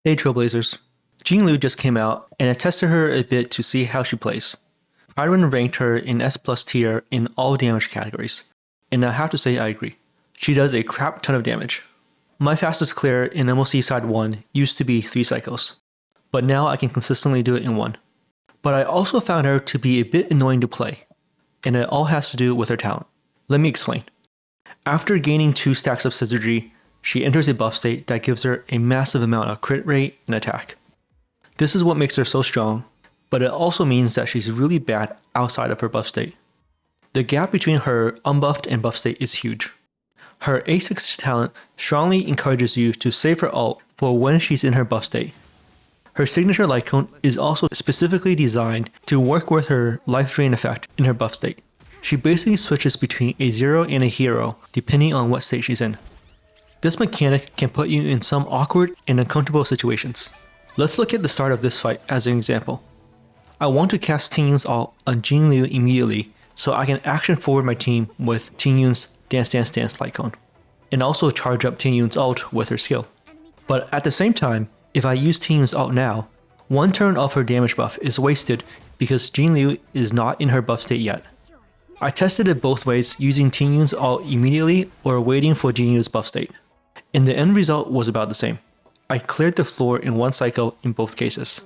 Hey Trailblazers. Jingliu just came out, and I tested her a bit to see how she plays. Iron ranked her in S+ tier in all damage categories, and I have to say I agree. She does a crap ton of damage. My fastest clear in MLC Side 1 used to be 3 cycles, but now I can consistently do it in 1. But I also found her to be a bit annoying to play, and it all has to do with her talent. Let me explain. After gaining 2 stacks of Syzygy, she enters a buff state that gives her a massive amount of crit rate and attack. This is what makes her so strong, but it also means that she's really bad outside of her buff state. The gap between her unbuffed and buff state is huge. Her A6 talent strongly encourages you to save her ult for when she's in her buff state. Her signature light cone is also specifically designed to work with her life drain effect in her buff state. She basically switches between a 0 and a hero depending on what state she's in. This mechanic can put you in some awkward and uncomfortable situations. Let's look at the start of this fight as an example. I want to cast Tingyun's ult on Jingliu immediately so I can action forward my team with Tingyun's Dance Dance Dance light cone, and also charge up Tingyun's ult with her skill. But at the same time, if I use Tingyun's ult now, 1 turn of her damage buff is wasted because Jingliu is not in her buff state yet. I tested it both ways using Tingyun's ult immediately or waiting for Jingliu's buff state, and the end result was about the same. I cleared the floor in 1 cycle in both cases.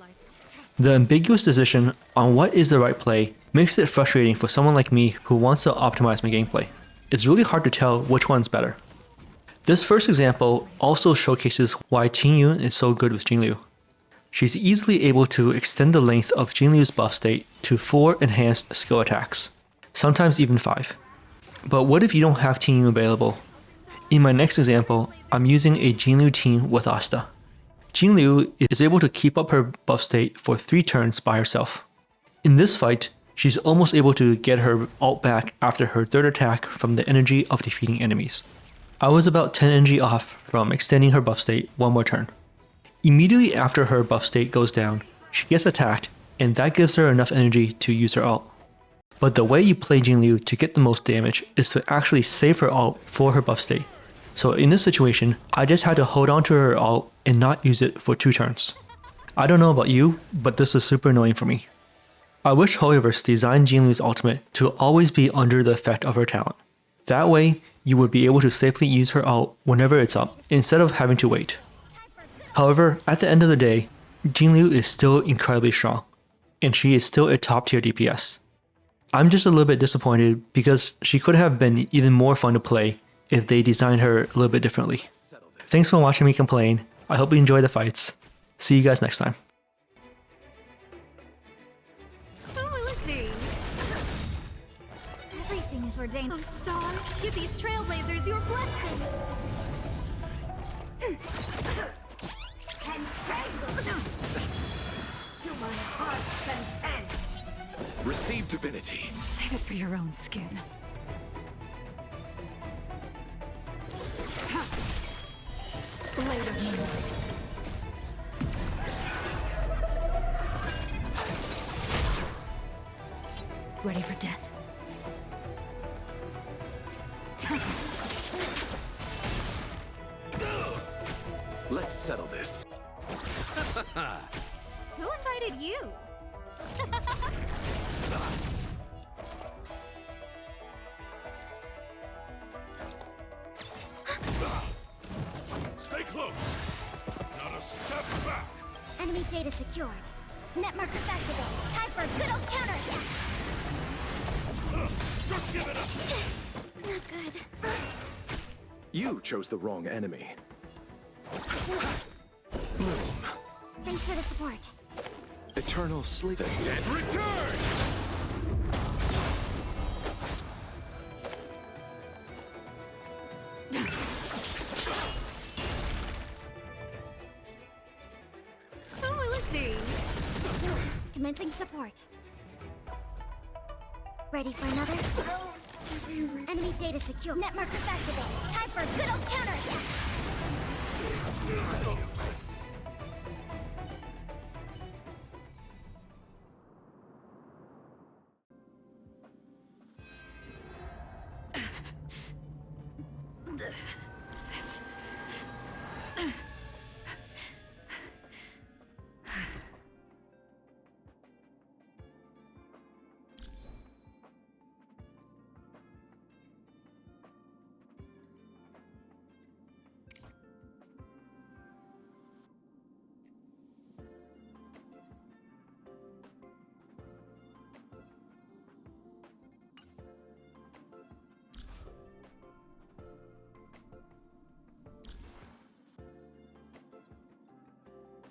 The ambiguous decision on what is the right play makes it frustrating for someone like me who wants to optimize my gameplay. It's really hard to tell which one's better. This first example also showcases why Tingyun is so good with Jingliu. She's easily able to extend the length of Jingliu's buff state to 4 enhanced skill attacks, sometimes even 5. But what if you don't have Tingyun available? In my next example, I'm using a Jingliu team with Asta. Jingliu is able to keep up her buff state for 3 turns by herself. In this fight, she's almost able to get her ult back after her 3rd attack from the energy of defeating enemies. I was about 10 energy off from extending her buff state 1 more turn. Immediately after her buff state goes down, she gets attacked, and that gives her enough energy to use her ult. But the way you play Jingliu to get the most damage is to actually save her ult for her buff state. So in this situation, I just had to hold on to her ult and not use it for 2 turns. I don't know about you, but this is super annoying for me. I wish Hoyoverse designed Jingliu's ultimate to always be under the effect of her talent. That way, you would be able to safely use her ult whenever it's up, instead of having to wait. However, at the end of the day, Jingliu is still incredibly strong, and she is still a top tier DPS. I'm just a little bit disappointed because she could have been even more fun to play if they designed her a little bit differently. Thanks for watching me complain. I hope you enjoy the fights. See you guys next time. Who will it be? Everything is ordained. Oh, stars, give these trailblazers your blessing. Entangled to my heart's content. Receive divinity. Save it for your own skin. Blade of moonlight. Ready for death. Let's settle this. Who invited you? Stay close. Not a step back. Enemy data secured. Net markers activated. Time for a good old counterattack. Just give it up. Not good. You chose the wrong enemy. Thanks for the support. Eternal sleep. Dead return. Who will it be? Commencing support. Ready for another? Enemy data secure. Net markers activated. Time for a good old counterattack.